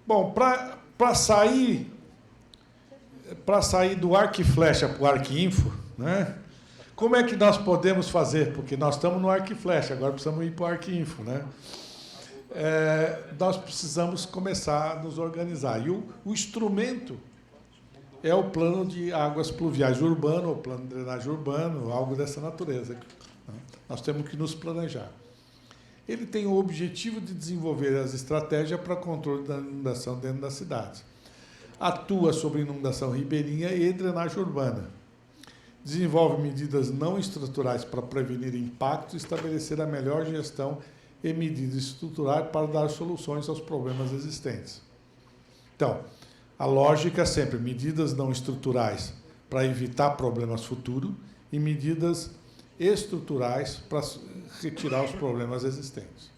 Bom, para sair do arco e flecha para o arco-info, né? Como é que nós podemos fazer? Porque nós estamos no arco e flecha, agora precisamos ir para o arco-info, né? Nós precisamos começar a nos organizar. E o instrumento é o plano de águas pluviais urbano, o plano de drenagem urbano, algo dessa natureza. Nós temos que nos planejar. Ele tem o objetivo de desenvolver as estratégias para controle da inundação dentro das cidades. Atua sobre inundação ribeirinha e drenagem urbana. Desenvolve medidas não estruturais para prevenir impactos e estabelecer a melhor gestão e medidas estruturais para dar soluções aos problemas existentes. Então, a lógica é sempre medidas não estruturais para evitar problemas futuros e medidas estruturais para retirar os problemas existentes.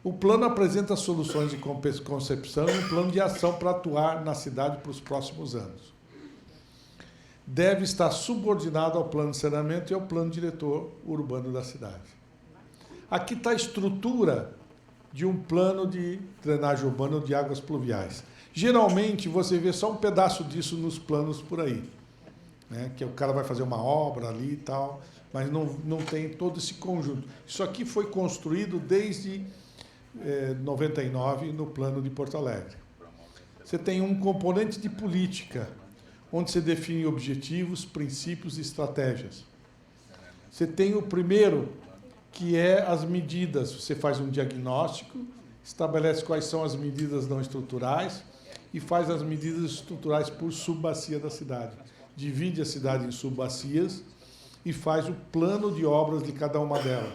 O plano apresenta soluções de concepção e um plano de ação para atuar na cidade para os próximos anos. Deve estar subordinado ao plano de saneamento e ao plano diretor urbano da cidade. Aqui está a estrutura de um plano de drenagem urbana de águas pluviais. Geralmente, você vê só um pedaço disso nos planos por aí, né? Que o cara vai fazer uma obra ali e tal, mas não tem todo esse conjunto. Isso aqui foi construído desde 99 no plano de Porto Alegre. Você tem um componente de política, onde você define objetivos, princípios e estratégias. Você tem o primeiro, que é as medidas. Você faz um diagnóstico, estabelece quais são as medidas não estruturais e faz as medidas estruturais por subbacia da cidade. Divide a cidade em subbacias e faz o plano de obras de cada uma delas.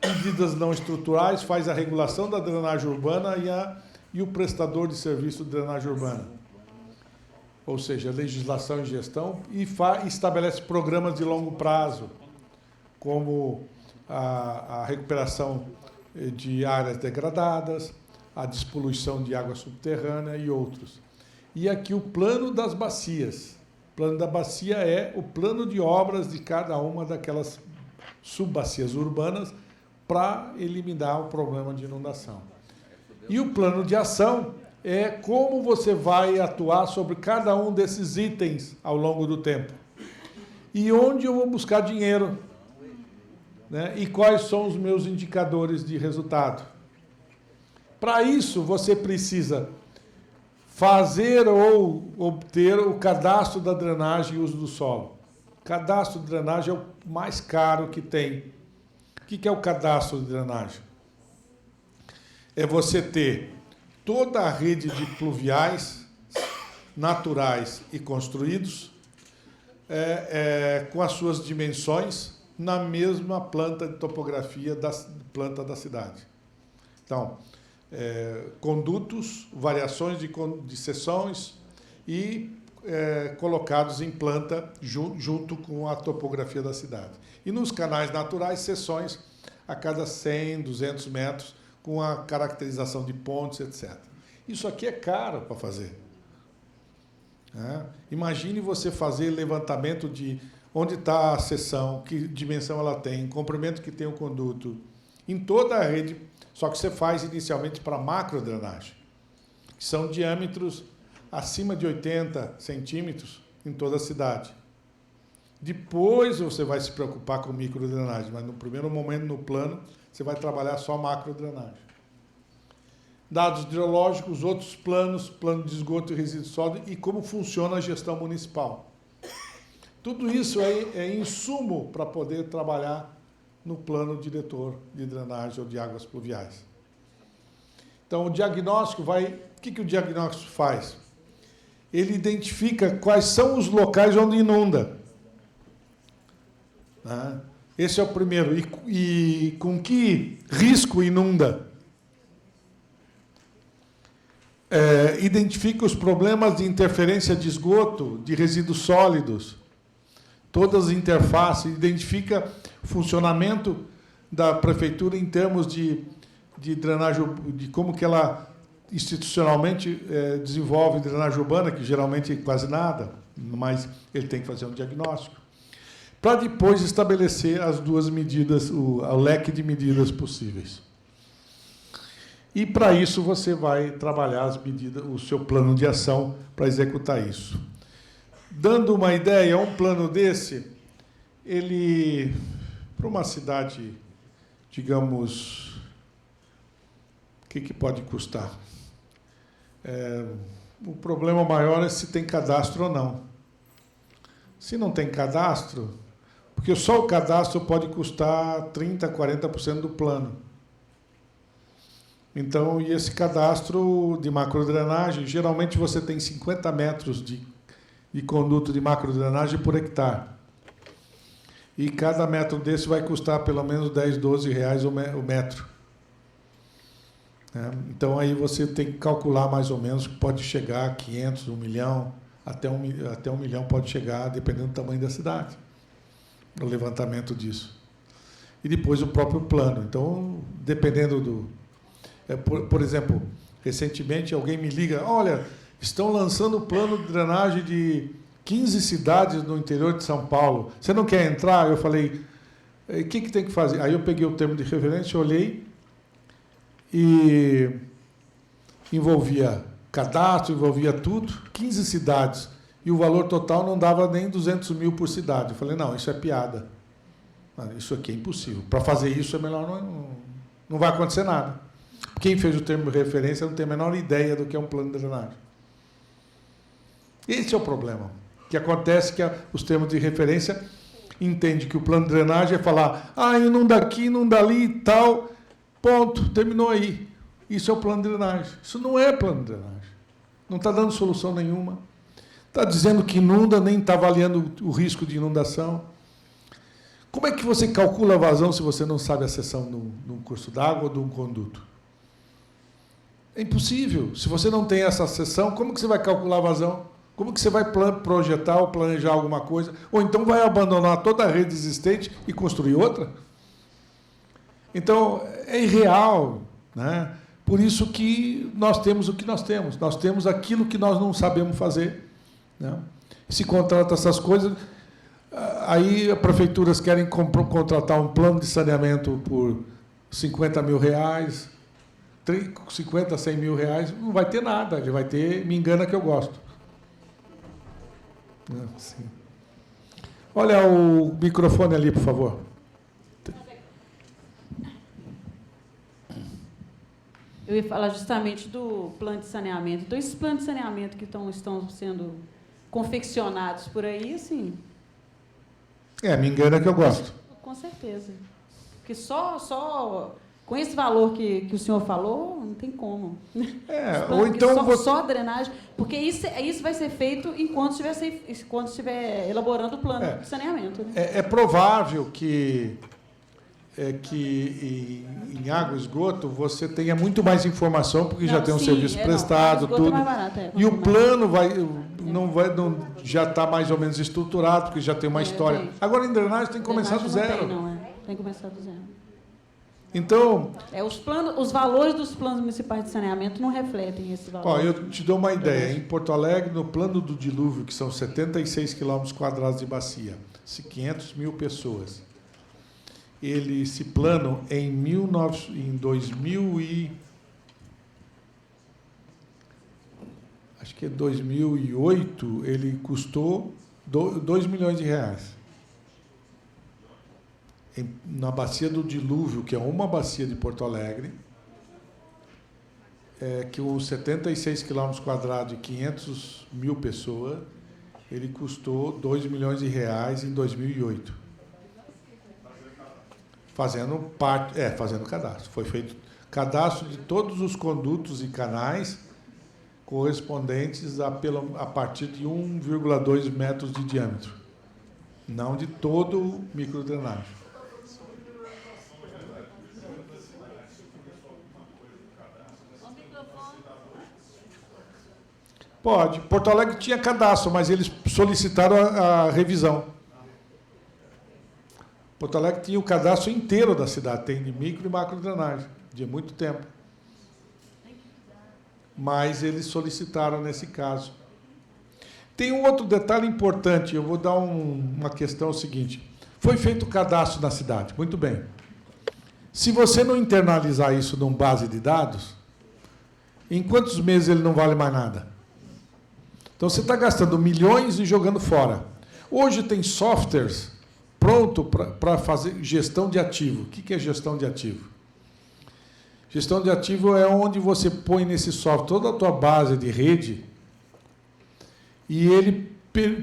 Medidas não estruturais, faz a regulação da drenagem urbana e o prestador de serviço de drenagem urbana. Ou seja, legislação e gestão, e estabelece programas de longo prazo, como a recuperação de áreas degradadas, a despoluição de água subterrânea e outros. E aqui o plano das bacias. O plano da bacia é o plano de obras de cada uma daquelas subbacias urbanas para eliminar o problema de inundação. E o plano de ação é como você vai atuar sobre cada um desses itens ao longo do tempo. E onde eu vou buscar dinheiro, né? E quais são os meus indicadores de resultado. Para isso, você precisa fazer ou obter o cadastro da drenagem e uso do solo. O cadastro de drenagem é o mais caro que tem. O que é o cadastro de drenagem? É você ter toda a rede de pluviais naturais e construídos com as suas dimensões na mesma planta de topografia da planta da cidade. Então, condutos, variações de seções e colocados em planta junto com a topografia da cidade. E nos canais naturais, seções a cada 100, 200 metros, com a caracterização de pontes, etc. Isso aqui é caro para fazer. Imagine você fazer levantamento de onde está a seção, que dimensão ela tem, comprimento que tem o conduto, em toda a rede, só que você faz inicialmente para macrodrenagem, que são diâmetros acima de 80 centímetros em toda a cidade. Depois você vai se preocupar com microdrenagem, mas no primeiro momento, no plano, você vai trabalhar só macrodrenagem. Dados hidrológicos, outros planos, plano de esgoto e resíduo sólido e como funciona a gestão municipal. Tudo isso é insumo para poder trabalhar no plano diretor de drenagem ou de águas pluviais. Então, o diagnóstico o que o diagnóstico faz? Ele identifica quais são os locais onde inunda. Esse é o primeiro. E com que risco inunda? Identifica os problemas de interferência de esgoto, de resíduos sólidos, todas as interfaces, identifica o funcionamento da prefeitura em termos de drenagem, de como que ela institucionalmente desenvolve drenagem urbana, que geralmente é quase nada, mas ele tem que fazer um diagnóstico, para depois estabelecer as duas medidas, o leque de medidas possíveis. E, para isso, você vai trabalhar as medidas, o seu plano de ação para executar isso. Dando uma ideia, um plano desse, ele, para uma cidade, digamos, o que pode custar? O problema maior é se tem cadastro ou não. Se não tem cadastro, porque só o cadastro pode custar 30%, 40% do plano. Então, e esse cadastro de macrodrenagem, geralmente você tem 50 metros de conduto de macrodrenagem por hectare. E cada metro desse vai custar pelo menos 10, 12 reais o metro. Então, aí você tem que calcular mais ou menos que pode chegar a 500, 1 milhão, até 1 milhão pode chegar, dependendo do tamanho da cidade, o levantamento disso. E depois o próprio plano. Então, dependendo do... por exemplo, recentemente alguém me liga, olha, estão lançando o plano de drenagem de 15 cidades no interior de São Paulo. Você não quer entrar? Eu falei, o que tem que fazer? Aí eu peguei o termo de referência, olhei, e envolvia cadastro, envolvia tudo, 15 cidades, e o valor total não dava nem 200 mil por cidade. Eu falei, não, isso é piada. Isso aqui é impossível. Para fazer isso é melhor, não vai acontecer nada. Quem fez o termo de referência não tem a menor ideia do que é um plano de drenagem. Esse é o problema. O que acontece é que os termos de referência entendem que o plano de drenagem é falar, inunda aqui, inunda ali e tal, ponto, terminou aí. Isso é o plano de drenagem. Isso não é plano de drenagem. Não está dando solução nenhuma. Está dizendo que inunda, nem está avaliando o risco de inundação. Como é que você calcula a vazão se você não sabe a seção de um curso d'água ou de um conduto? É impossível. Se você não tem essa seção, como que você vai calcular a vazão? Como que você vai projetar ou planejar alguma coisa? Ou então vai abandonar toda a rede existente e construir outra? Então, é irreal, né? Por isso que nós temos o que nós temos. Nós temos aquilo que nós não sabemos fazer, né? Se contrata essas coisas, aí as prefeituras querem contratar um plano de saneamento por 50 mil reais, 50, 100 mil reais, não vai ter nada, ele vai ter, me engana que eu gosto. Sim. Olha o microfone ali, por favor. Eu ia falar justamente do plano de saneamento. Então, esses planos de saneamento que estão sendo confeccionados por aí, assim... Me engana que eu gosto. Com certeza. Porque só com esse valor que o senhor falou, não tem como. Ou então... Só a drenagem... Porque isso vai ser feito quando estiver elaborando o plano de saneamento. Né? É provável que em água e esgoto você tenha muito mais informação, porque já tem um serviço prestado, tudo. É mais barato, e o plano já está mais ou menos estruturado, porque já tem uma história. Agora, em drenagem, tem que começar do zero. Tem que começar do zero. Então... os valores dos planos municipais de saneamento não refletem esse valor. Eu te dou uma ideia. Em Porto Alegre, no plano do dilúvio, que são 76 km² de bacia, 500 mil pessoas, esse plano, em 2008, ele custou 2 milhões de reais. Na bacia do dilúvio, que é uma bacia de Porto Alegre, que os 76 km² de 500 mil pessoas, ele custou 2 milhões de reais em 2008. Fazendo cadastro. Foi feito cadastro de todos os condutos e canais correspondentes a partir de 1,2 metros de diâmetro. Não de todo o microdrenagem. Pode. Porto Alegre tinha cadastro, mas eles solicitaram a revisão. Porto Alegre tinha o cadastro inteiro da cidade, tem de micro e macro drenagem, de muito tempo. Mas eles solicitaram nesse caso. Tem um outro detalhe importante, eu vou dar uma questão seguinte. Foi feito o cadastro na cidade, muito bem. Se você não internalizar isso numa base de dados, Em quantos meses ele não vale mais nada? Então, você está gastando milhões e jogando fora. Hoje tem softwares pronto para fazer gestão de ativo. O que é gestão de ativo? Gestão de ativo é onde você põe nesse software toda a tua base de rede e ele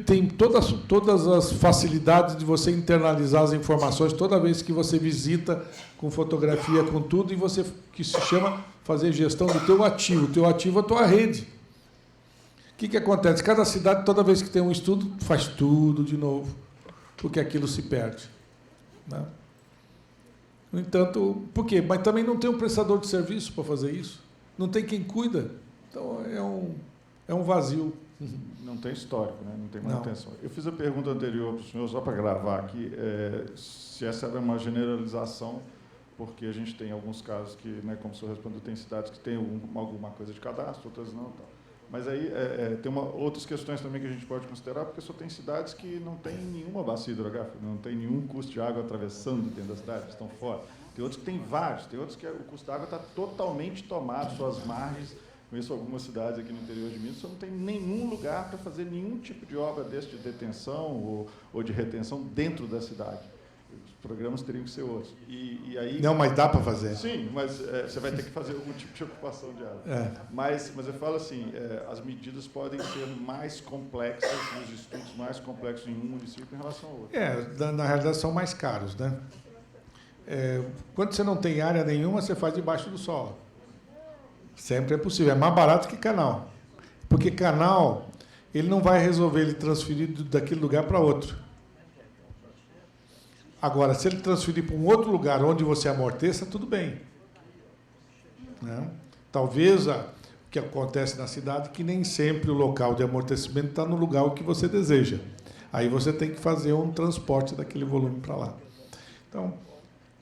tem todas as facilidades de você internalizar as informações toda vez que você visita com fotografia, com tudo, e você, que se chama fazer gestão do teu ativo. O teu ativo é a tua rede. O que acontece? Cada cidade, toda vez que tem um estudo, faz tudo de novo, porque aquilo se perde. Né? No entanto, por quê? Mas também não tem um prestador de serviço para fazer isso. Não tem quem cuida. Então, é um vazio. Não tem histórico, né? Não tem manutenção. Eu fiz a pergunta anterior para o senhor, só para gravar aqui, se essa era uma generalização, porque a gente tem alguns casos que, né, como o senhor respondeu, tem cidades que têm alguma coisa de cadastro, outras não. Tal. Mas aí tem outras questões também que a gente pode considerar, porque só tem cidades que não tem nenhuma bacia hidrográfica, não tem nenhum curso de água atravessando dentro da cidade, estão fora. Tem outros que tem vários, tem outros que o curso da água está totalmente tomado, suas margens. Conheço algumas cidades aqui no interior de Minas, só não tem nenhum lugar para fazer nenhum tipo de obra desse de detenção ou de retenção dentro da cidade. Os programas teriam que ser outros. E aí, não, mas dá para fazer. Sim, mas você vai ter que fazer algum tipo de ocupação de área. Mas eu falo assim, as medidas podem ser mais complexas, os estudos mais complexos em um município em relação ao outro. Na realidade, são mais caros, né? Quando você não tem área nenhuma, você faz debaixo do solo. Sempre é possível. É mais barato que canal. Porque canal, ele não vai resolver ele transferir daquele lugar para outro. Agora, se ele transferir para um outro lugar onde você amorteça, tudo bem. Né? Talvez o que acontece na cidade é que nem sempre o local de amortecimento está no lugar que você deseja. Aí você tem que fazer um transporte daquele volume para lá. Então,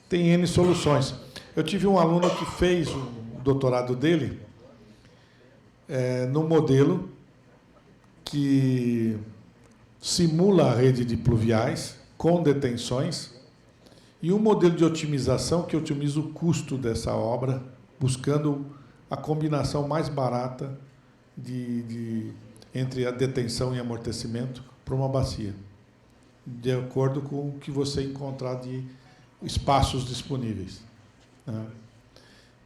tem N soluções. Eu tive um aluno que fez o doutorado dele no modelo que simula a rede de pluviais com detenções e um modelo de otimização que otimiza o custo dessa obra, buscando a combinação mais barata entre a detenção e amortecimento para uma bacia, de acordo com o que você encontrar de espaços disponíveis. Né?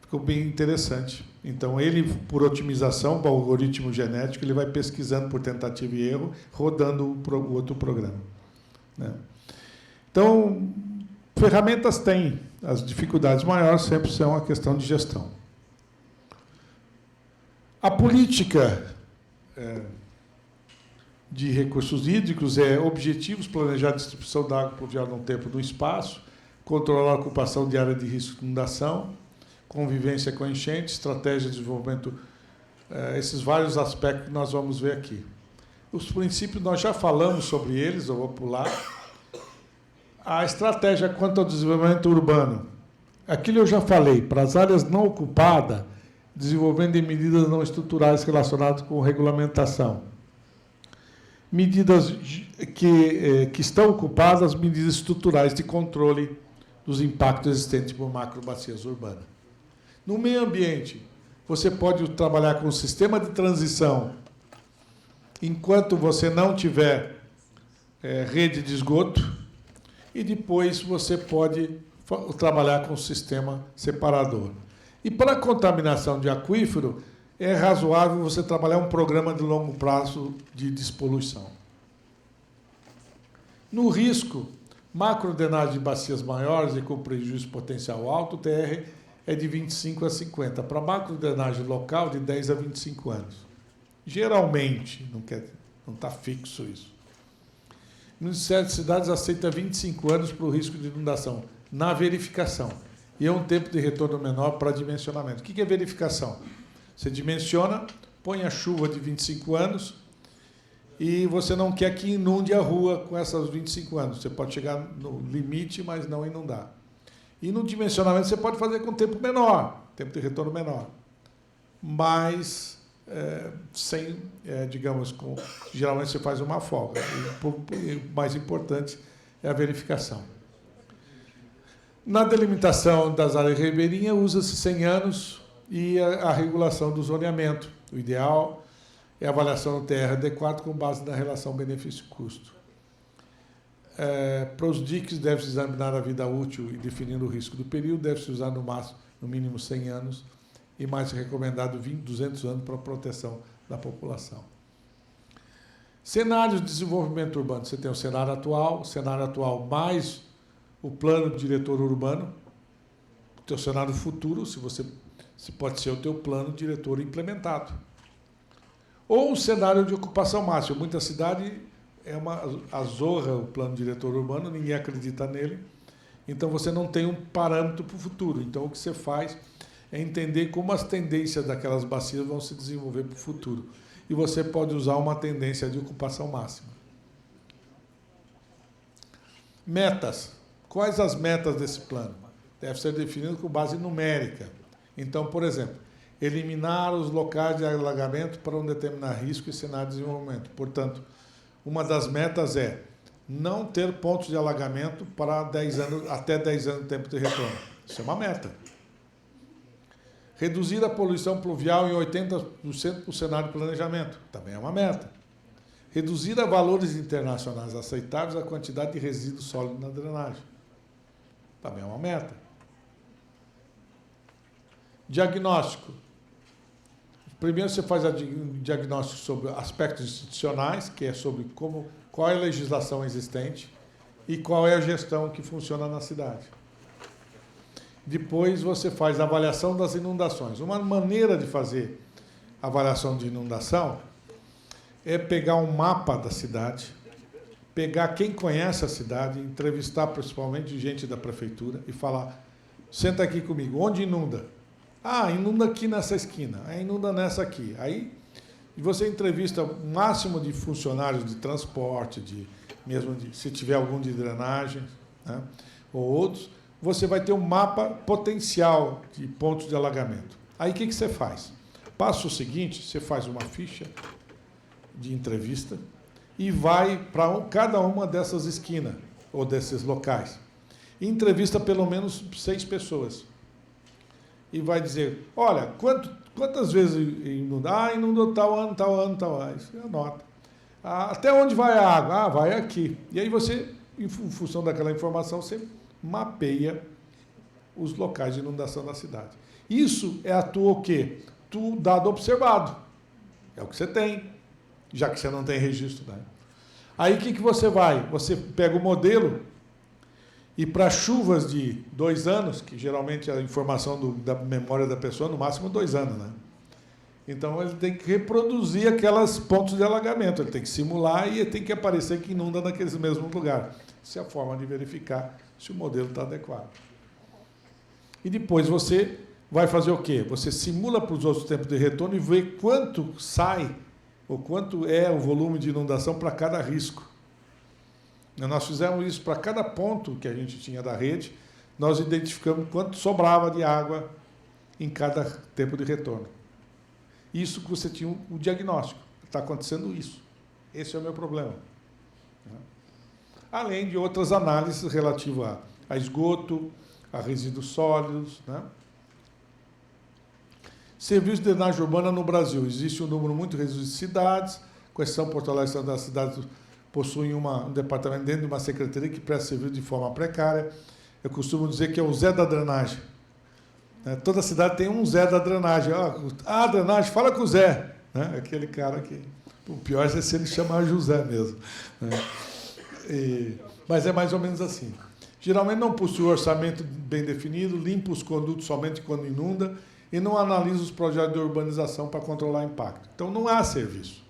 Ficou bem interessante. Então, ele, por otimização, para o algoritmo genético, ele vai pesquisando por tentativa e erro, rodando o outro programa. Né? Então, ferramentas tem. As dificuldades maiores sempre são a questão de gestão. A política de recursos hídricos é objetivos, planejar a distribuição da água pluvial num tempo e no espaço, controlar a ocupação de área de risco de inundação, convivência com enchente, estratégia de desenvolvimento, esses vários aspectos que nós vamos ver aqui. Os princípios, nós já falamos sobre eles, eu vou pular. A estratégia quanto ao desenvolvimento urbano. Aquilo eu já falei, para as áreas não ocupadas, desenvolvendo em medidas não estruturais relacionadas com regulamentação. Medidas que estão ocupadas, medidas estruturais de controle dos impactos existentes por macrobacias urbanas. No meio ambiente, você pode trabalhar com um sistema de transição enquanto você não tiver rede de esgoto, e depois você pode trabalhar com um sistema separador. E para a contaminação de aquífero, é razoável você trabalhar um programa de longo prazo de despoluição. No risco, macrodenagem de bacias maiores e com prejuízo potencial alto, o TR é de 25 a 50. Para macrodenagem local, de 10 a 25 anos. Geralmente, não está fixo isso. O Ministério de Cidades aceita 25 anos para o risco de inundação, na verificação. E é um tempo de retorno menor para dimensionamento. O que é verificação? Você dimensiona, põe a chuva de 25 anos e você não quer que inunde a rua com essas 25 anos. Você pode chegar no limite, mas não inundar. E no dimensionamento você pode fazer com tempo menor, tempo de retorno menor. Mas sem, digamos, geralmente você faz uma folga. O mais importante é a verificação. Na delimitação das áreas ribeirinhas, usa-se 100 anos e a regulação do zoneamento. O ideal é a avaliação do TR adequado com base na relação benefício-custo. Para os DICs, deve-se examinar a vida útil e definindo o risco do período, deve-se usar no mínimo 100 anos e mais recomendado 200 anos para a proteção da população. Cenários de desenvolvimento urbano. Você tem o cenário atual mais o plano diretor urbano, o teu cenário futuro, se pode ser o teu plano diretor implementado. Ou o cenário de ocupação máxima. Muita cidade é uma azorra o plano diretor urbano, ninguém acredita nele, então você não tem um parâmetro para o futuro. Então o que você faz é entender como as tendências daquelas bacias vão se desenvolver para o futuro. E você pode usar uma tendência de ocupação máxima. Metas. Quais as metas desse plano? Deve ser definido com base numérica. Então, por exemplo, eliminar os locais de alagamento para um determinado risco e cenário de desenvolvimento. Portanto, uma das metas é não ter pontos de alagamento para 10 anos, até 10 anos de tempo de retorno. Isso é uma meta. Reduzir a poluição pluvial em 80% para o cenário de planejamento. Também é uma meta. Reduzir a valores internacionais aceitáveis a quantidade de resíduos sólidos na drenagem. Também é uma meta. Diagnóstico. Primeiro você faz o diagnóstico sobre aspectos institucionais, que é sobre qual é a legislação existente e qual é a gestão que funciona na cidade. Depois você faz a avaliação das inundações. Uma maneira de fazer avaliação de inundação é pegar um mapa da cidade, pegar quem conhece a cidade, entrevistar principalmente gente da prefeitura e falar, senta aqui comigo, onde inunda? Ah, inunda aqui nessa esquina, inunda nessa aqui. Aí você entrevista o máximo de funcionários de transporte, se tiver algum de drenagem, né, ou outros, você vai ter um mapa potencial de pontos de alagamento. Aí o que você faz? Passo seguinte, você faz uma ficha de entrevista e vai para cada uma dessas esquinas ou desses locais. E entrevista pelo menos 6 pessoas. E vai dizer, olha, quantas vezes inundou? Inundou tal ano, tal ano, tal ano. Isso anota. Até onde vai a água? Vai aqui. E aí você, em função daquela informação, você mapeia os locais de inundação da cidade. Isso é a tua o quê? Tu dado observado. É o que você tem, já que você não tem registro, né? Aí o que você vai? Você pega o modelo e para chuvas de 2 anos, que geralmente a informação da memória da pessoa, no máximo 2 anos, né? Então ele tem que reproduzir aqueles pontos de alagamento, ele tem que simular e ele tem que aparecer que inunda naqueles mesmos lugares. Essa é a forma de verificar se o modelo está adequado. E depois você vai fazer o quê? Você simula para os outros tempos de retorno e vê quanto sai, ou quanto é o volume de inundação para cada risco. Nós fizemos isso para cada ponto que a gente tinha da rede, nós identificamos quanto sobrava de água em cada tempo de retorno. Isso que você tinha o diagnóstico. Está acontecendo isso. Esse é o meu problema. Além de outras análises relativas a esgoto, a resíduos sólidos, né? Serviço de drenagem urbana no Brasil. Existe um número muito reduzido de cidades, com exceção Porto Alegre, das cidades possuem um departamento dentro de uma secretaria que presta serviço de forma precária. Eu costumo dizer que é o Zé da drenagem. Toda cidade tem um Zé da drenagem. A drenagem, fala com o Zé. Aquele cara que... O pior é se ele chamar José mesmo. Mas é mais ou menos assim. Geralmente não possui orçamento bem definido, limpa os condutos somente quando inunda e não analisa os projetos de urbanização para controlar o impacto. Então não há serviço.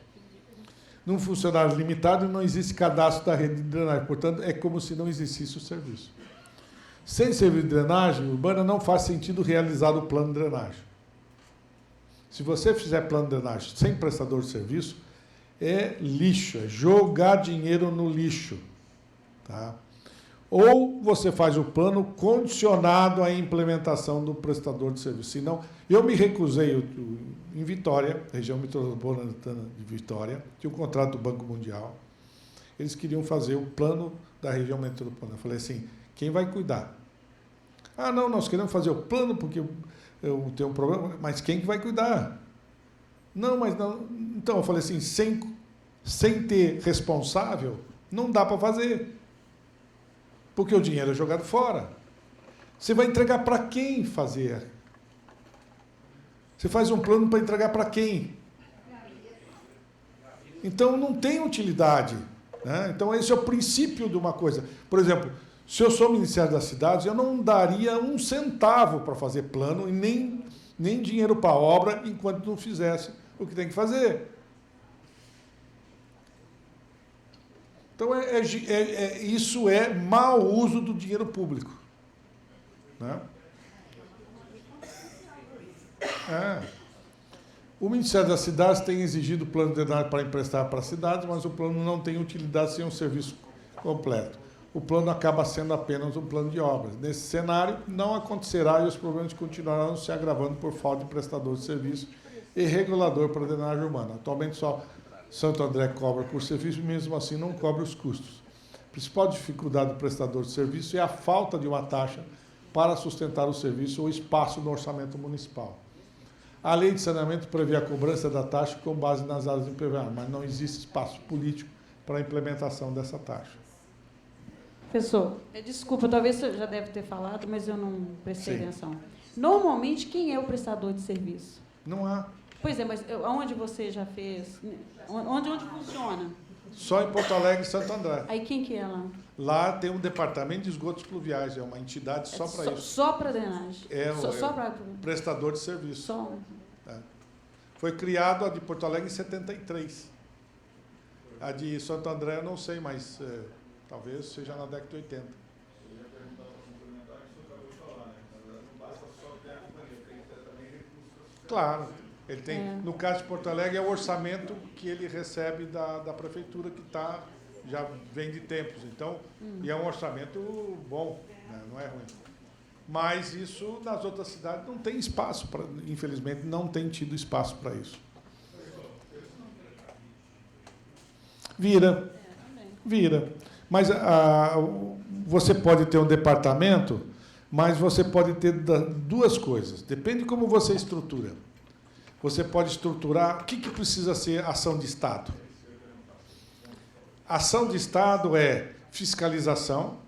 Num funcionário limitado não existe cadastro da rede de drenagem, portanto é como se não existisse o serviço. Sem serviço de drenagem urbana não faz sentido realizar o plano de drenagem. Se você fizer plano de drenagem sem prestador de serviço, é lixo, é jogar dinheiro no lixo. Tá? Ou você faz o plano condicionado à implementação do prestador de serviço. Senão, eu me recusei em Vitória, região metropolitana de Vitória, tinha um contrato do Banco Mundial, eles queriam fazer o plano da região metropolitana. Eu falei assim, quem vai cuidar? Não, nós queremos fazer o plano porque eu tenho um problema, mas quem que vai cuidar? Não, mas não. Então, eu falei assim, sem ter responsável, não dá para fazer. Porque o dinheiro é jogado fora. Você vai entregar para quem fazer? Você faz um plano para entregar para quem? Então, não tem utilidade. Né? Então, esse é o princípio de uma coisa. Por exemplo, se eu sou Ministério das Cidades, eu não daria um centavo para fazer plano e nem dinheiro para obra enquanto não fizesse o que tem que fazer. Então, isso é mau uso do dinheiro público. Né? O Ministério das Cidades tem exigido plano de drenagem para emprestar para as cidades, mas o plano não tem utilidade sem um serviço completo. O plano acaba sendo apenas um plano de obras. Nesse cenário, não acontecerá e os problemas continuarão se agravando por falta de prestador de serviço e regulador para a drenagem urbana. Atualmente, só Santo André cobra por serviço e, mesmo assim, não cobra os custos. A principal dificuldade do prestador de serviço é a falta de uma taxa para sustentar o serviço ou espaço no orçamento municipal. A lei de saneamento prevê a cobrança da taxa com base nas áreas impermeáveis, mas não existe espaço político para a implementação dessa taxa. Professor, desculpa, talvez você já deve ter falado, mas eu não prestei Sim. atenção. Normalmente, quem é o prestador de serviço? Não há. Pois é, mas onde você já fez? Onde funciona? Só em Porto Alegre e Santo André. Aí quem que é lá? Lá tem um departamento de esgotos pluviais, é uma entidade só para isso. Só para drenagem? Só para... Prestador de serviço. Só. Foi criado a de Porto Alegre em 73. A de Santo André eu não sei, mas talvez seja na década de 80. Claro, ele tem. No caso de Porto Alegre, é o orçamento que ele recebe da prefeitura, que já vem de tempos. Então, e é um orçamento bom, né? Não é ruim. Mas isso, nas outras cidades, não tem espaço, infelizmente, não tem tido espaço para isso. Vira. Mas você pode ter um departamento, mas você pode ter duas coisas. Depende de como você estrutura. Você pode estruturar... O que precisa ser ação de Estado? Ação de Estado é fiscalização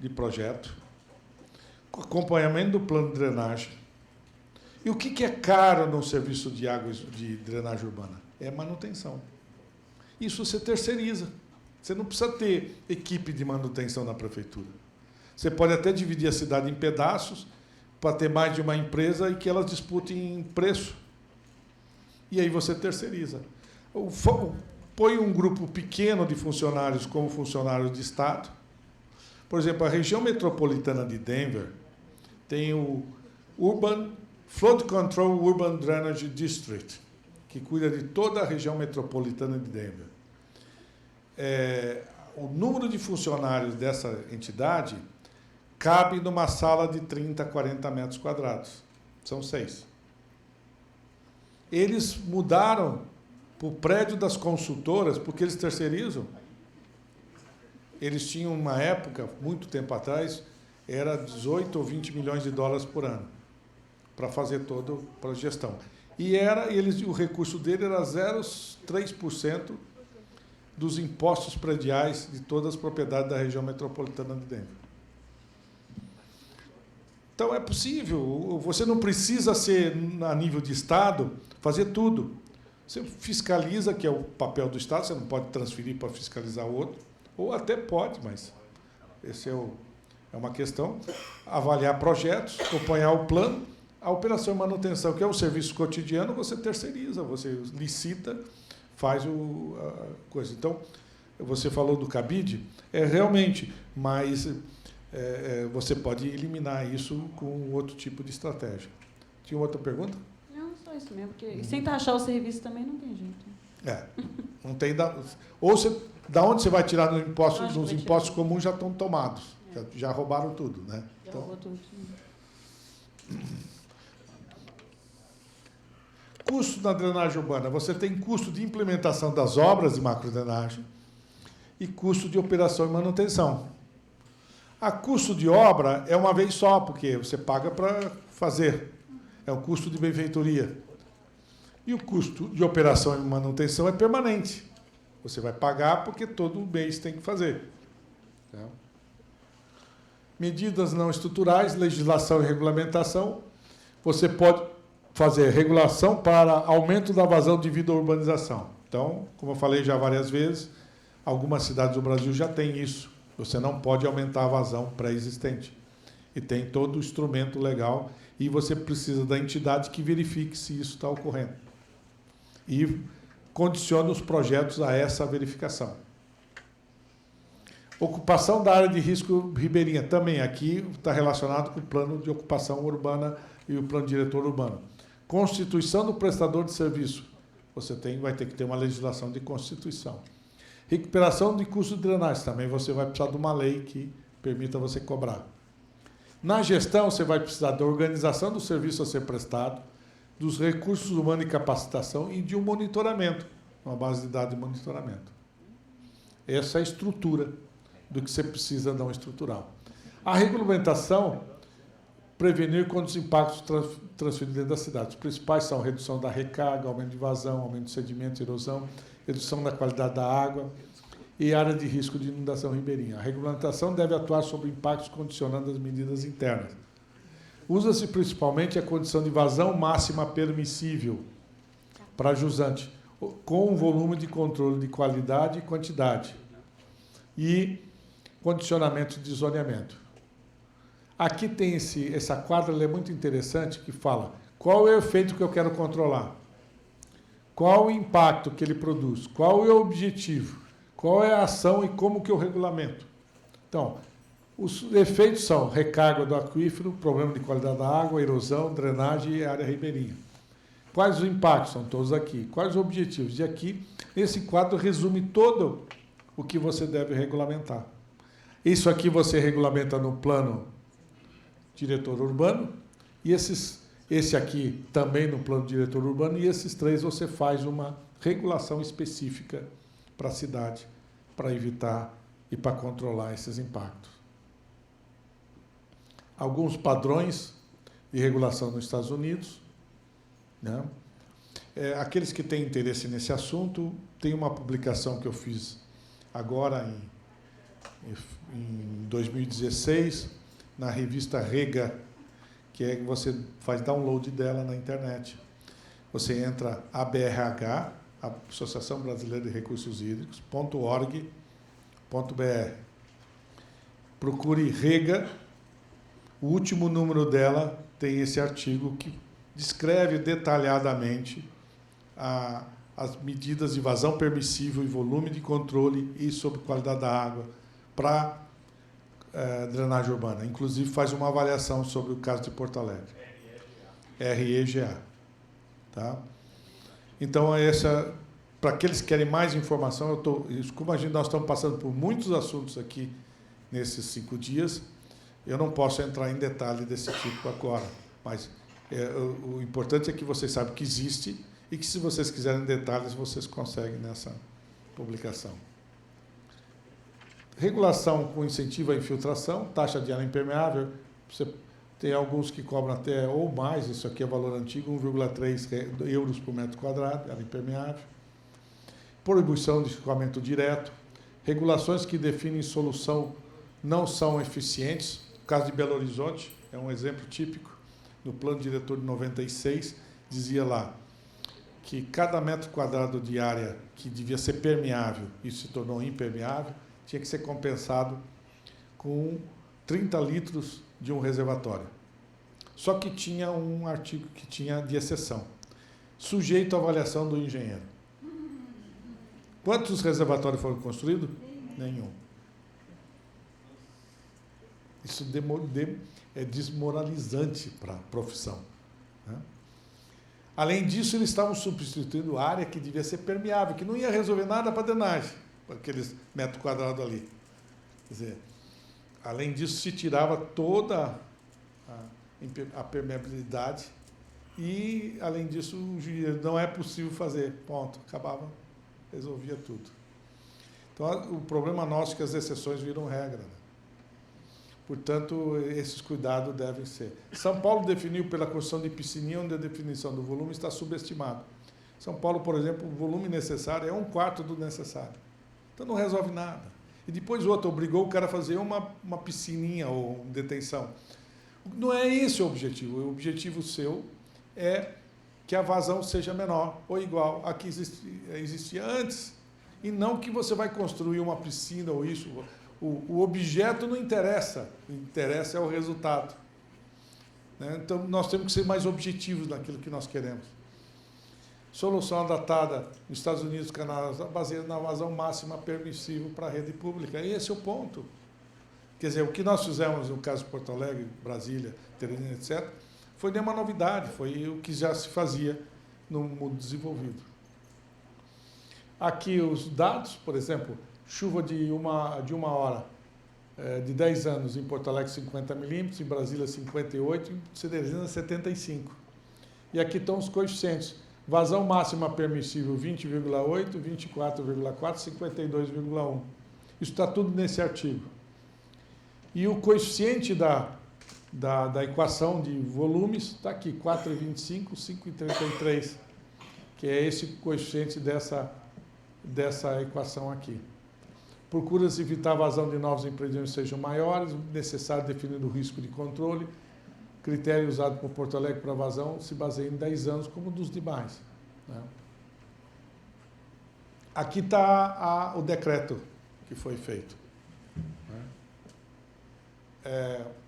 de projeto, acompanhamento do plano de drenagem. E o que é caro no serviço de água de drenagem urbana? É manutenção. Isso você terceiriza. Você não precisa ter equipe de manutenção na prefeitura. Você pode até dividir a cidade em pedaços para ter mais de uma empresa e que elas disputem preço. E aí você terceiriza. Põe um grupo pequeno de funcionários como funcionários de Estado. Por exemplo, a região metropolitana de Denver tem o Flood Control Urban Drainage District, que cuida de toda a região metropolitana de Denver. O número de funcionários dessa entidade cabe numa sala de 30, 40 metros quadrados. São 6. Eles mudaram para o prédio das consultoras, porque eles terceirizam. Eles tinham uma época, muito tempo atrás, era 18 ou 20 milhões de dólares por ano para fazer todo para a gestão. E o recurso dele era 0,3% dos impostos prediais de todas as propriedades da região metropolitana de Denver. Então, é possível. Você não precisa ser, a nível de Estado, fazer tudo. Você fiscaliza, que é o papel do Estado, você não pode transferir para fiscalizar o outro, ou até pode, mas esse é uma questão. Avaliar projetos, acompanhar o plano. A operação e manutenção, que é um serviço cotidiano, você terceiriza, você licita, faz a coisa. Então, você falou do cabide, realmente, mas você pode eliminar isso com outro tipo de estratégia. Tinha outra pergunta? Não, só isso mesmo, porque sem taxar o serviço também não tem jeito. Não tem... Ou da onde você vai tirar nos impostos comuns já estão tomados, já roubaram tudo, né? Já roubou tudo. Custo da drenagem urbana. Você tem custo de implementação das obras de macrodrenagem e custo de operação e manutenção. A custo de obra é uma vez só, porque você paga para fazer. é o custo de benfeitoria. E o custo de operação e manutenção é permanente. Você vai pagar porque todo mês tem que fazer. Tá? Medidas não estruturais, legislação e regulamentação. Você pode fazer regulação para aumento da vazão devido à urbanização. Então, como eu falei já várias vezes, algumas cidades do Brasil já têm isso. Você não pode aumentar a vazão pré-existente. E tem todo o instrumento legal e você precisa da entidade que verifique se isso está ocorrendo. E condiciona os projetos a essa verificação. Ocupação da área de risco ribeirinha. Também aqui está relacionado com o plano de ocupação urbana e o plano diretor urbano. Constituição do prestador de serviço. Você vai ter que ter uma legislação de constituição. Recuperação de custos de drenagem. Também você vai precisar de uma lei que permita você cobrar. Na gestão, você vai precisar da organização do serviço a ser prestado, dos recursos humanos e capacitação e de um monitoramento, uma base de dados de monitoramento. Essa é a estrutura do que você precisa não estrutural. A regulamentação, prevenir contra os impactos transferidos dentro da cidade. Os principais são a redução da recarga, aumento de vazão, aumento de sedimento, erosão, redução da qualidade da água e área de risco de inundação ribeirinha. A regulamentação deve atuar sobre impactos condicionando as medidas internas. Usa-se principalmente a condição de vazão máxima permissível para jusante, com um volume de controle de qualidade e quantidade e condicionamento de zoneamento. Aqui tem essa quadra, ela é muito interessante, que fala qual é o efeito que eu quero controlar, qual o impacto que ele produz, qual é o objetivo, qual é a ação e como que eu regulamento. Então, os efeitos são recarga do aquífero, problema de qualidade da água, erosão, drenagem e área ribeirinha. Quais os impactos? São todos aqui. Quais os objetivos? E aqui, esse quadro resume todo o que você deve regulamentar. Isso aqui você regulamenta no plano diretor urbano, e esse aqui também no plano diretor urbano, e esses três você faz uma regulação específica para a cidade, para evitar e para controlar esses impactos. Alguns padrões de regulação nos Estados Unidos, né? Aqueles que têm interesse nesse assunto, tem uma publicação que eu fiz agora em 2016, na revista Rega, que é que você faz download dela na internet. Você entra ABRH, Associação Brasileira de Recursos Hídricos.org.br. Procure Rega. O último número dela tem esse artigo que descreve detalhadamente as medidas de vazão permissível e volume de controle e sobre qualidade da água para drenagem urbana. Inclusive, faz uma avaliação sobre o caso de Porto Alegre. REGA. Tá? Então, para aqueles que querem mais informação, como nós estamos passando por muitos assuntos aqui nesses 5 dias, eu não posso entrar em detalhe desse tipo agora, mas o importante é que vocês saibam que existe e que, se vocês quiserem detalhes, vocês conseguem nessa publicação. Regulação com incentivo à infiltração, taxa de área impermeável. Você tem alguns que cobram até ou mais, isso aqui é valor antigo, 1,3 euros por metro quadrado, área impermeável. Proibição de escoamento direto. Regulações que definem solução não são eficientes. O caso de Belo Horizonte é um exemplo típico. No plano diretor de 96, dizia lá que cada metro quadrado de área que devia ser permeável e se tornou impermeável, tinha que ser compensado com 30 litros de um reservatório. Só que tinha um artigo que tinha de exceção, sujeito à avaliação do engenheiro. Quantos reservatórios foram construídos? Nenhum. Isso é desmoralizante para a profissão, né? Além disso, eles estavam substituindo área que devia ser permeável, que não ia resolver nada para drenagem, para aqueles metros quadrados ali. Quer dizer, além disso, se tirava toda a permeabilidade e, além disso, não é possível fazer. Ponto. Acabava, resolvia tudo. Então, o problema nosso é que as exceções viram regra, né? Portanto, esses cuidados devem ser. São Paulo definiu pela construção de piscininha, onde a definição do volume está subestimada. São Paulo, por exemplo, o volume necessário é 1/4 do necessário. Então não resolve nada. E depois o outro obrigou o cara a fazer uma piscininha ou detenção. Não é esse o objetivo. O objetivo seu é que a vazão seja menor ou igual à que existia antes. E não que você vai construir uma piscina ou isso. O objeto não interessa. O que interessa é o resultado. Né? Então, nós temos que ser mais objetivos naquilo que nós queremos. Solução adotada nos Estados Unidos e Canadá, baseada na vazão máxima permissível para a rede pública. E esse é o ponto. Quer dizer, o que nós fizemos no caso de Porto Alegre, Brasília, Teresina, etc., foi nenhuma novidade, foi o que já se fazia no mundo desenvolvido. Aqui os dados, por exemplo, chuva de uma hora, de 10 anos em Porto Alegre, 50 milímetros, em Brasília, 58, em Teresina, 75. E aqui estão os coeficientes. Vazão máxima permissível, 20,8, 24,4, 52,1. Isso está tudo nesse artigo. E o coeficiente da equação de volumes está aqui, 4,25, 5,33, que é esse coeficiente dessa equação aqui. Procura-se evitar a vazão de novos empreendimentos sejam maiores, necessário definir o risco de controle. Critério usado por Porto Alegre para vazão se baseia em 10 anos, como dos demais. Né? Aqui está o decreto que foi feito.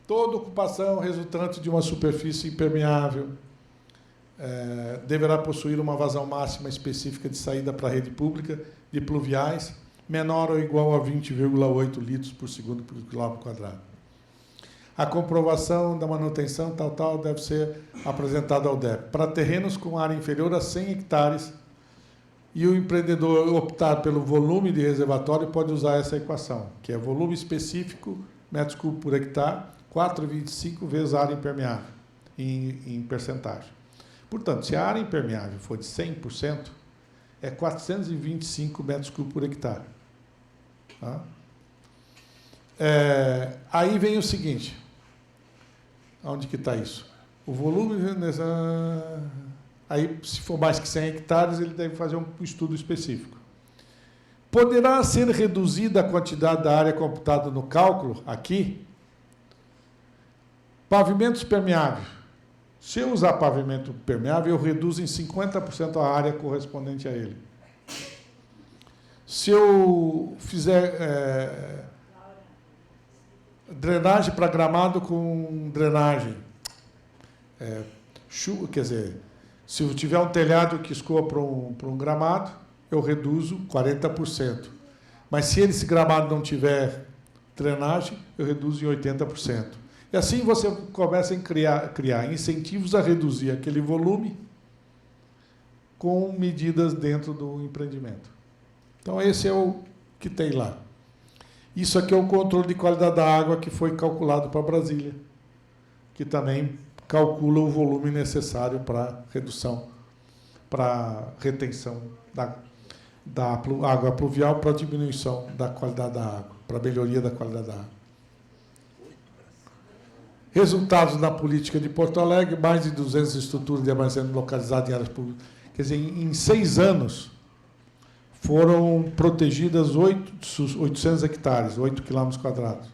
Toda ocupação resultante de uma superfície impermeável deverá possuir uma vazão máxima específica de saída para a rede pública de pluviais menor ou igual a 20,8 litros por segundo por quilômetro quadrado. A comprovação da manutenção tal deve ser apresentada ao DEP. Para terrenos com área inferior a 100 hectares e o empreendedor optar pelo volume de reservatório, pode usar essa equação, que é volume específico, metros cúbicos por hectare, 4,25 vezes a área impermeável, em percentagem. Portanto, se a área impermeável for de 100%, é 425 metros cúbicos por hectare. Tá? Aí vem o seguinte, onde que está isso? O volume, aí se for mais que 100 hectares, ele deve fazer um estudo específico. Poderá ser reduzida a quantidade da área computada no cálculo, aqui, pavimentos permeáveis. Se eu usar pavimento permeável, eu reduzo em 50% a área correspondente a ele. Se eu fizer drenagem para gramado com drenagem, quer dizer, se eu tiver um telhado que escoa para um gramado, eu reduzo 40%. Mas se esse gramado não tiver drenagem, eu reduzo em 80%. E assim você começa a criar incentivos a reduzir aquele volume com medidas dentro do empreendimento. Então, esse é o que tem lá. Isso aqui é o controle de qualidade da água que foi calculado para Brasília, que também calcula o volume necessário para redução, para retenção da água pluvial, para diminuição da qualidade da água, para melhoria da qualidade da água. Resultados na política de Porto Alegre, mais de 200 estruturas de armazenamento localizadas em áreas públicas. Quer dizer, em 6 anos, foram protegidas 800 hectares, 8 quilômetros quadrados.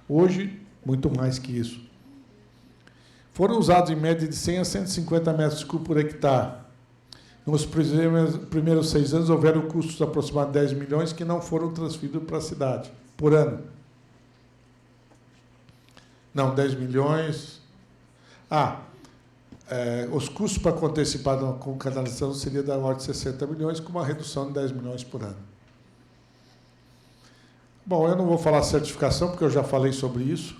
Hoje, muito mais que isso. Foram usados em média de 100 a 150 metros cúbicos por hectare. Nos primeiros 6 anos, houveram custos aproximados de 10 milhões que não foram transferidos para a cidade, por ano. Não, 10 milhões. Os custos para antecipar com canalização seria da ordem de 60 milhões, com uma redução de 10 milhões por ano. Bom, eu não vou falar certificação, porque eu já falei sobre isso.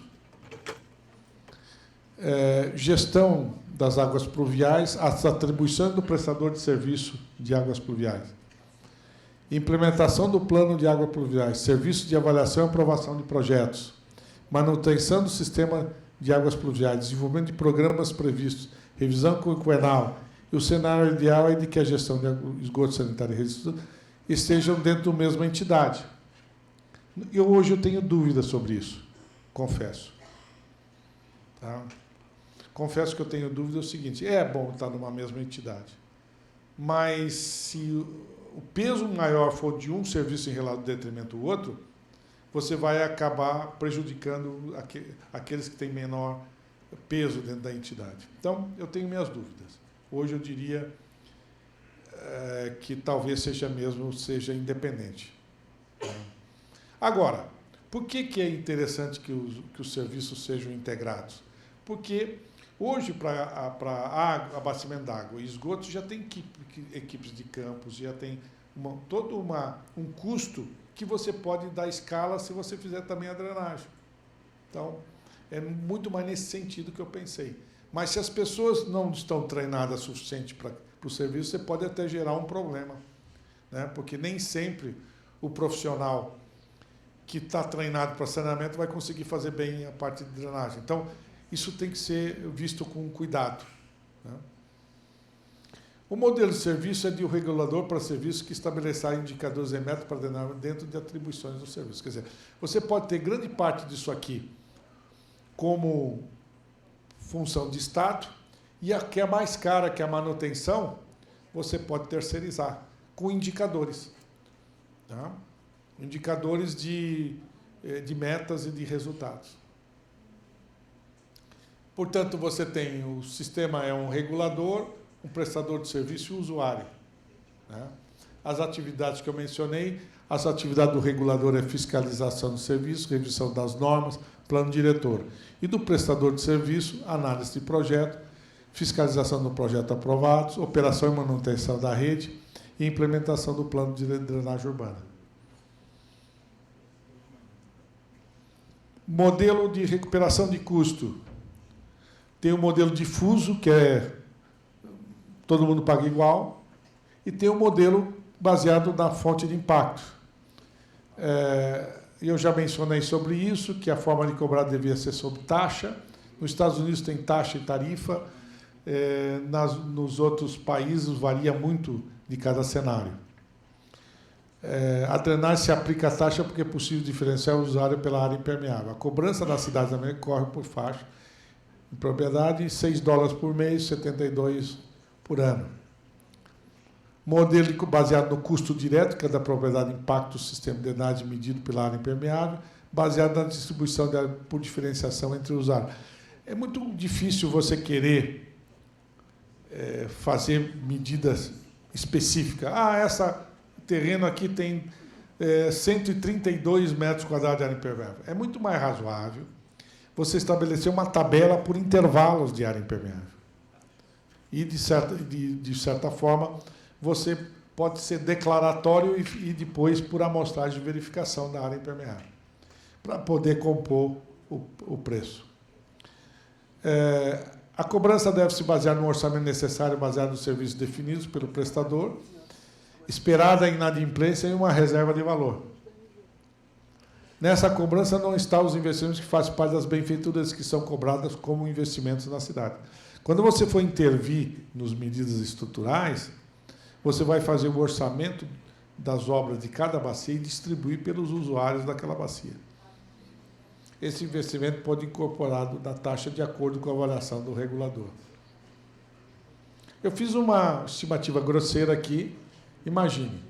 Gestão das águas pluviais, as atribuições do prestador de serviço de águas pluviais. Implementação do plano de águas pluviais, serviço de avaliação e aprovação de projetos. Manutenção do sistema de águas pluviais, desenvolvimento de programas previstos, revisão quinquenal. E o cenário ideal é de que a gestão de esgoto sanitário e resíduos estejam dentro da mesma entidade. Hoje eu tenho dúvidas sobre isso, confesso. Tá? Confesso que eu tenho dúvida, é o seguinte, é bom estar numa mesma entidade, mas se o peso maior for de um serviço em detrimento do outro, você vai acabar prejudicando aqueles que têm menor peso dentro da entidade. Então, eu tenho minhas dúvidas. Hoje eu diria que talvez seja independente. Agora, por que é interessante que os serviços sejam integrados? Porque hoje, para abastecimento d'água e esgoto, já tem equipes de campos, já tem todo um custo que você pode dar escala se você fizer também a drenagem. Então, é muito mais nesse sentido que eu pensei. Mas se as pessoas não estão treinadas o suficiente para o serviço, você pode até gerar um problema, né? Porque nem sempre o profissional que está treinado para saneamento vai conseguir fazer bem a parte de drenagem. Então, isso tem que ser visto com cuidado, né? O modelo de serviço é de um regulador para serviço que estabelecerá indicadores e metas para drenagem dentro de atribuições do serviço. Quer dizer, você pode ter grande parte disso aqui como função de Estado, e a que é mais cara, que é a manutenção, você pode terceirizar com indicadores. Tá? Indicadores de metas e de resultados. Portanto, você tem o sistema é um regulador, um prestador de serviço e um usuário. Né? As atividades que eu mencionei, as atividades do regulador é fiscalização do serviço, revisão das normas, plano diretor. E do prestador de serviço, análise de projeto, fiscalização do projeto aprovado, operação e manutenção da rede e implementação do plano de drenagem urbana. Modelo de recuperação de custo. Tem o modelo difuso, que é todo mundo paga igual, e tem o modelo baseado na fonte de impacto. Eu já mencionei sobre isso, que a forma de cobrar devia ser sob taxa. Nos Estados Unidos tem taxa e tarifa. Nos outros países varia muito de cada cenário. A drenagem se aplica a taxa porque é possível diferenciar o usuário pela área impermeável. A cobrança das cidades também corre por faixa. Em propriedade, $6 por mês, 72 por ano. Modelo baseado no custo direto, que é da propriedade impacto do sistema de drenagem medido pela área impermeável, baseado na distribuição por diferenciação entre os usuários. É muito difícil você querer fazer medidas específicas. Esse terreno aqui tem 132 metros quadrados de área impermeável. É muito mais razoável você estabelecer uma tabela por intervalos de área impermeável. E, de certa forma, você pode ser declaratório e depois por amostragem de verificação da área impermeável, para poder compor o preço. A cobrança deve se basear no orçamento necessário baseado nos serviços definidos pelo prestador, esperada a inadimplência e uma reserva de valor. Nessa cobrança não estão os investimentos que fazem parte das benfeituras que são cobradas como investimentos na cidade. Quando você for intervir nas medidas estruturais, você vai fazer o orçamento das obras de cada bacia e distribuir pelos usuários daquela bacia. Esse investimento pode ser incorporado na taxa de acordo com a avaliação do regulador. Eu fiz uma estimativa grosseira aqui. Imagine,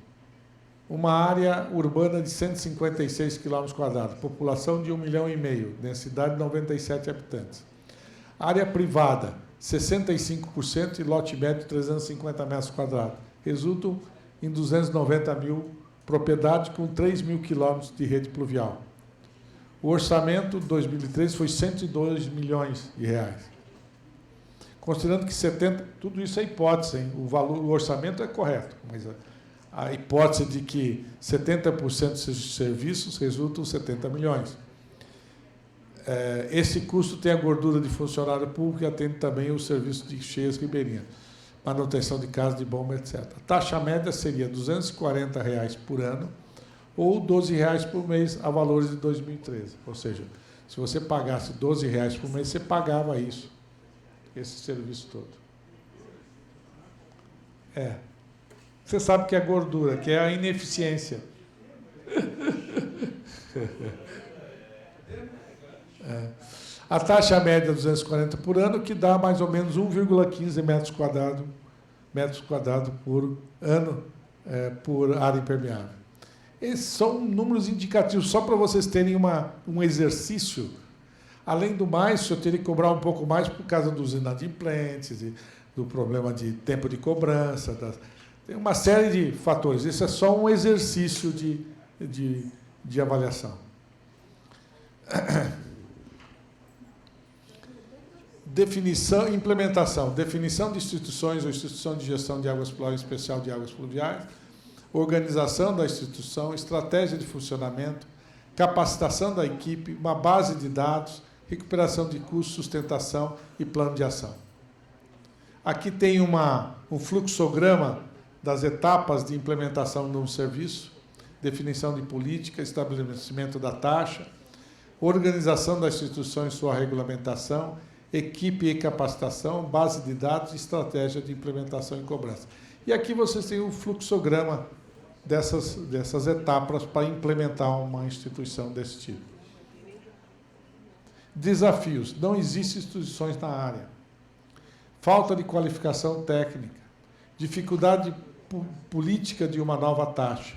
uma área urbana de 156 km², população de 1,5 milhão, densidade de 97 habitantes. Área privada, 65% e lote médio 350 metros quadrados. Resultam em 290 mil propriedades com 3 mil quilômetros de rede pluvial. O orçamento de 2013 foi 102 milhões de reais. Considerando que 70%, tudo isso é hipótese, hein? O orçamento é correto, mas a hipótese de que 70% dos serviços resultam em 70 milhões. Esse custo tem a gordura de funcionário público e atende também o serviço de cheias ribeirinhas, manutenção de casa, de bomba, etc. A taxa média seria R$ 240 por ano ou R$ 12 por mês a valores de 2013. Ou seja, se você pagasse R$ 12 por mês, você pagava isso, esse serviço todo. Você sabe que é gordura, que é a ineficiência. A taxa média é 240 por ano, que dá mais ou menos 1,15 metros quadrados por ano por área impermeável. Esses são números indicativos, só para vocês terem um exercício. Além do mais, o senhor teria que cobrar um pouco mais por causa dos inadimplentes, do problema de tempo de cobrança, tem uma série de fatores. Isso é só um exercício de avaliação. Definição e implementação. Definição de instituições ou instituição de gestão de águas pluviais, especial de águas pluviais. Organização da instituição, estratégia de funcionamento, capacitação da equipe, uma base de dados, recuperação de custos, sustentação e plano de ação. Aqui tem um fluxograma das etapas de implementação de um serviço, definição de política, estabelecimento da taxa, organização da instituição e sua regulamentação, equipe e capacitação, base de dados e estratégia de implementação e cobrança. E aqui vocês têm o fluxograma dessas etapas para implementar uma instituição desse tipo. Desafios. Não existem instituições na área. Falta de qualificação técnica. Dificuldade política de uma nova taxa.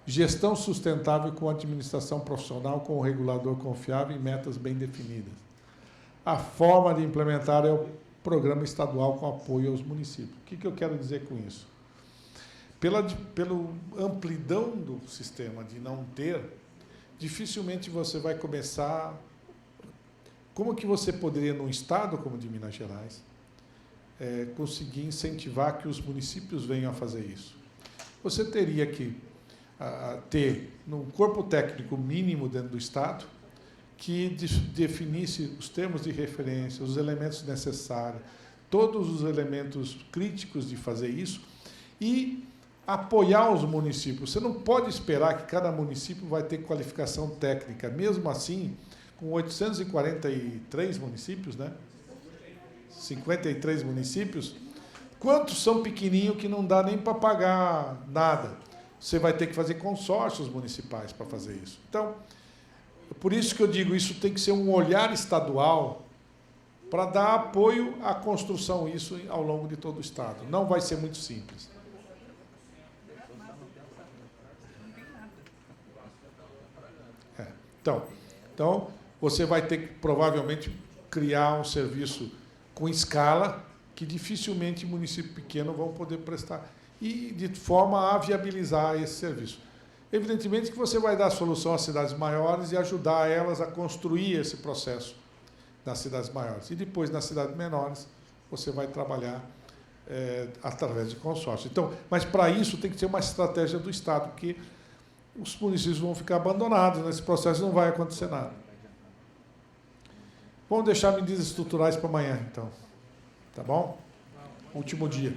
Gestão sustentável com administração profissional, com o regulador confiável e metas bem definidas. A forma de implementar é o programa estadual com apoio aos municípios. O que eu quero dizer com isso? Pela amplidão do sistema de não ter, dificilmente você vai começar... Como que você poderia, num estado como o de Minas Gerais, conseguir incentivar que os municípios venham a fazer isso? Você teria que ter, num corpo técnico mínimo dentro do estado, que definisse os termos de referência, os elementos necessários, todos os elementos críticos de fazer isso e apoiar os municípios. Você não pode esperar que cada município vai ter qualificação técnica. Mesmo assim, com 843 municípios, né? 53 municípios, quantos são pequenininhos que não dá nem para pagar nada? Você vai ter que fazer consórcios municipais para fazer isso. Então, por isso que eu digo, isso tem que ser um olhar estadual para dar apoio à construção disso ao longo de todo o estado. Não vai ser muito simples. Então, você vai ter que, provavelmente, criar um serviço com escala que dificilmente municípios pequenos vão poder prestar, e de forma a viabilizar esse serviço. Evidentemente que você vai dar solução às cidades maiores e ajudar elas a construir esse processo nas cidades maiores. E depois, nas cidades menores, você vai trabalhar através de consórcio. Então, mas, para isso, tem que ter uma estratégia do Estado, porque os municípios vão ficar abandonados, nesse processo não vai acontecer nada. Vamos deixar medidas estruturais para amanhã, então. Tá bom? Último dia.